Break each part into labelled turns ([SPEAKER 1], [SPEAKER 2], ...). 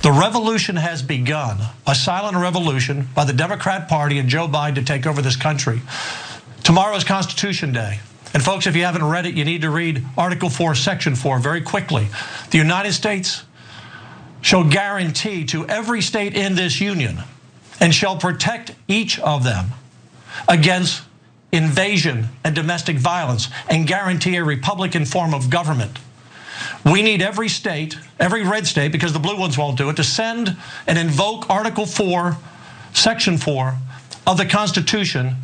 [SPEAKER 1] The revolution has begun, a silent revolution by the Democrat Party and Joe Biden to take over this country. Tomorrow is Constitution Day. And folks, if you haven't read it, you need to read Article 4, Section 4 very quickly. The United States shall guarantee to every state in this union and shall protect each of them against invasion and domestic violence and guarantee a Republican form of government. We need every state, every red state, because the blue ones won't do it, to send and invoke Article 4, Section 4 of the Constitution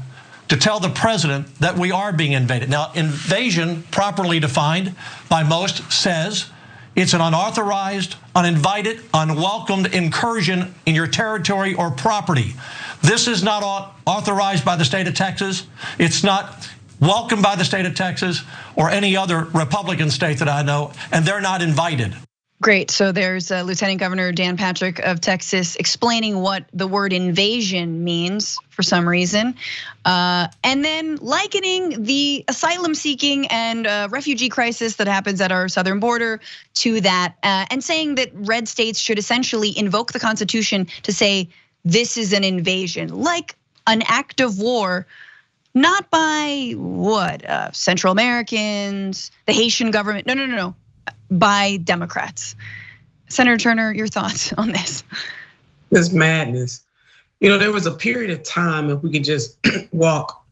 [SPEAKER 1] to tell the president that we are being invaded. Now, invasion, properly defined by most, says it's an unauthorized, uninvited, unwelcomed incursion in your territory or property. This is not authorized by the state of Texas. It's not welcomed by the state of Texas or any other Republican state that I know, and they're not invited.
[SPEAKER 2] Great, so there's Lieutenant Governor Dan Patrick of Texas explaining what the word invasion means for some reason. And then likening the asylum seeking and refugee crisis that happens at our southern border to that, and saying that red states should essentially invoke the Constitution to say this is an invasion, like an act of war, not by what, Central Americans, the Haitian government, no, by Democrats. Senator Turner, your thoughts on this?
[SPEAKER 3] This madness. You know, there was a period of time, if we could just walk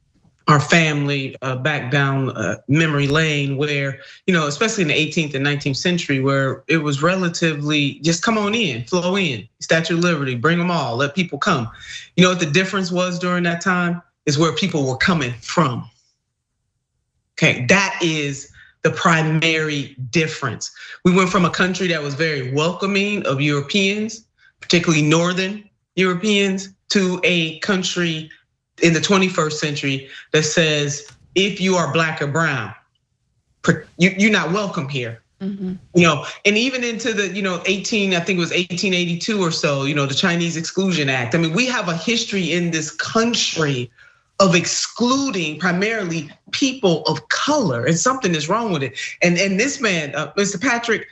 [SPEAKER 3] our family back down memory lane where, you know, especially in the 18th and 19th century, where it was relatively just come on in, flow in, Statue of Liberty, bring them all, let people come. You know what the difference was during that time? Is where people were coming from. Okay, that is the primary difference. We went from a country that was very welcoming of Europeans, particularly Northern Europeans, to a country in the 21st century that says, if you are black or brown, you're not welcome here. Mm-hmm. You know, and even into the, I think it was 1882 or so, the Chinese Exclusion Act. I mean, we have a history in this country of excluding primarily people of color, and something is wrong with it. And this man, Mr. Patrick,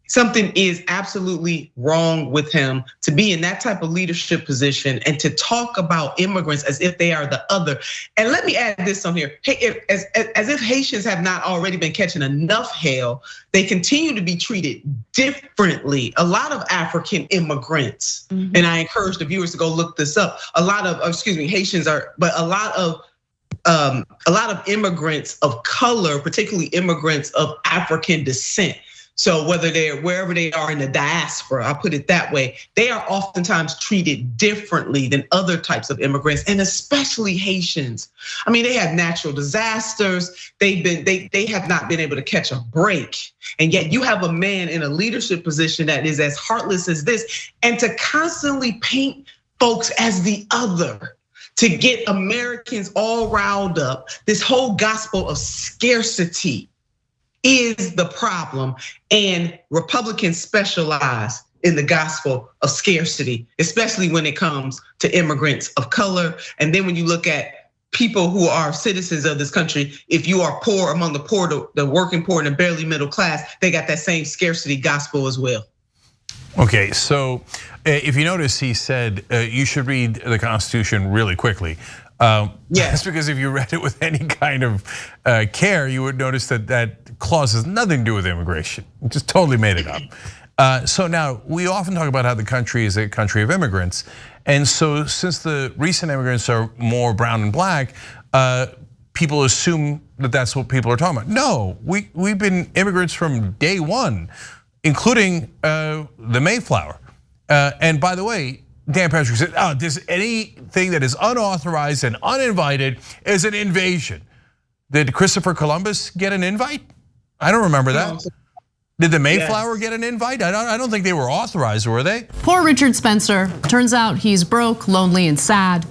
[SPEAKER 3] something is absolutely wrong with him to be in that type of leadership position and to talk about immigrants as if they are the other. And let me add this on here. Hey, as if Haitians have not already been catching enough hell, they continue to be treated differently. A lot of African immigrants, and I encourage the viewers to go look this up. Haitians are, but a lot of immigrants of color, particularly immigrants of African descent. So whether they're wherever they are in the diaspora, I'll put it that way, they are oftentimes treated differently than other types of immigrants, and especially Haitians. I mean, they have natural disasters. They have not been able to catch a break. And yet you have a man in a leadership position that is as heartless as this, and to constantly paint folks as the other, to get Americans all riled up, this whole gospel of scarcity is the problem, and Republicans specialize in the gospel of scarcity, especially when it comes to immigrants of color. And then when you look at people who are citizens of this country, if you are poor among the poor, the working poor and the barely middle class, they got that same scarcity gospel as well.
[SPEAKER 4] Okay, so if you notice, he said you should read the Constitution really quickly. Yes, because if you read it with any kind of care, you would notice that clause has nothing to do with immigration. It just totally made it up. So now we often talk about how the country is a country of immigrants, and so since the recent immigrants are more brown and black, people assume that that's what people are talking about. No, we've been immigrants from day one, including the Mayflower. And by the way, Dan Patrick said, there's anything that is unauthorized and uninvited is an invasion. Did Christopher Columbus get an invite? I don't remember that. Did the Mayflower get an invite? I don't think they were authorized, were they?
[SPEAKER 5] Poor Richard Spencer. Turns out he's broke, lonely, and sad.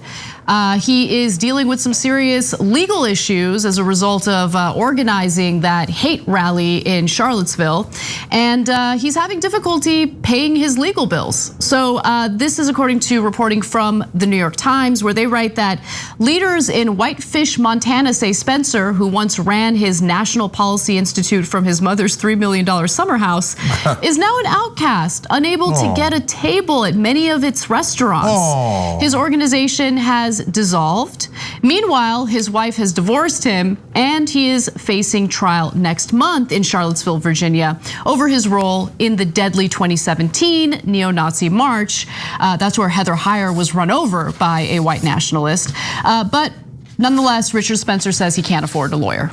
[SPEAKER 5] He is dealing with some serious legal issues as a result of organizing that hate rally in Charlottesville. And he's having difficulty paying his legal bills. So this is according to reporting from the New York Times, where they write that leaders in Whitefish, Montana say Spencer, who once ran his National Policy Institute from his mother's $3 million summer house, is now an outcast, unable to get a table at many of its restaurants. His organization has dissolved. Meanwhile, his wife has divorced him, and he is facing trial next month in Charlottesville, Virginia, over his role in the deadly 2017 neo-Nazi march. That's where Heather Heyer was run over by a white nationalist. But nonetheless, Richard Spencer says he can't afford a lawyer.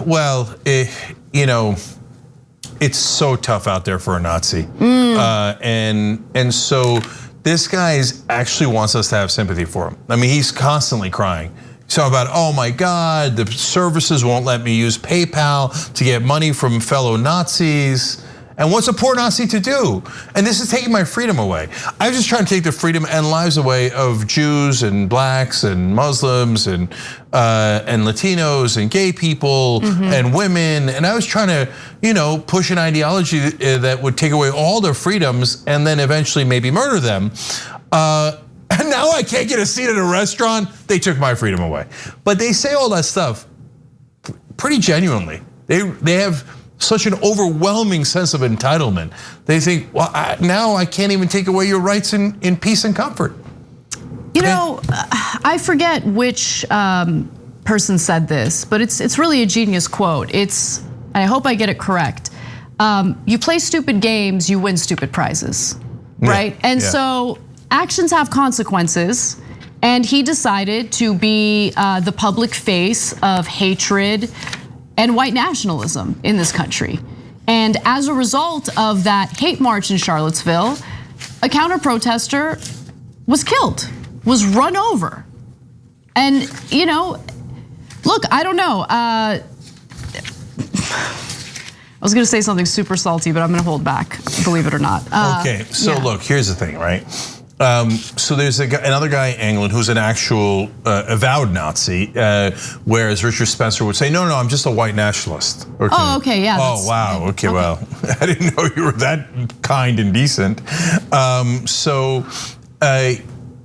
[SPEAKER 4] Well, you know, it's so tough out there for a Nazi. And so this guy actually wants us to have sympathy for him. I mean, he's constantly crying. So about, oh my God, the services won't let me use PayPal to get money from fellow Nazis. And what's a poor Nazi to do? And this is taking my freedom away. I'm just trying to take the freedom and lives away of Jews and blacks and Muslims and Latinos and gay people and women. And I was trying to, you know, push an ideology that would take away all their freedoms and then eventually maybe murder them. And now I can't get a seat at a restaurant. They took my freedom away. But they say all that stuff pretty genuinely. They have such an overwhelming sense of entitlement. They think, well, now I can't even take away your rights in peace and comfort.
[SPEAKER 5] You know, I forget which person said this, but it's really a genius quote. I hope I get it correct. You play stupid games, you win stupid prizes, right? And so actions have consequences. And he decided to be the public face of hatred and white nationalism in this country. And as a result of that hate march in Charlottesville, a counter protester was killed, was run over. And you know, look, I don't know. I was gonna say something super salty, but I'm gonna hold back, believe it or not.
[SPEAKER 4] Okay, so look, here's the thing, right? So there's another guy in England who's an actual avowed Nazi, whereas Richard Spencer would say, no, I'm just a white nationalist.
[SPEAKER 5] Oh, okay, yeah.
[SPEAKER 4] Oh, wow, okay, well, I didn't know you were that kind and decent. So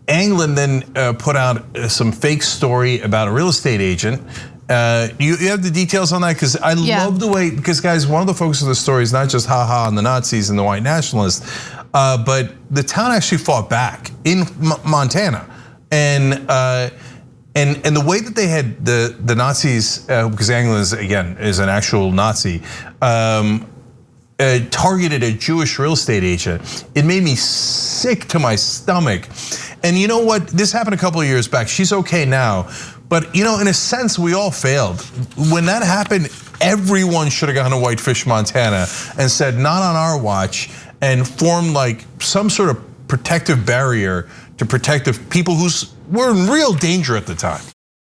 [SPEAKER 4] England then put out some fake story about a real estate agent. You have the details on that? Because I love the way, because guys, one of the focus of the story is not just haha on the Nazis and the white nationalists, but the town actually fought back in Montana, and the way that they had the Nazis, because England again is an actual Nazi, targeted a Jewish real estate agent. It made me sick to my stomach. And you know what? This happened a couple of years back. She's okay now. But you know, in a sense, we all failed. When that happened, everyone should have gone to Whitefish, Montana and said, not on our watch, and formed like some sort of protective barrier to protect the people who were in real danger at the time.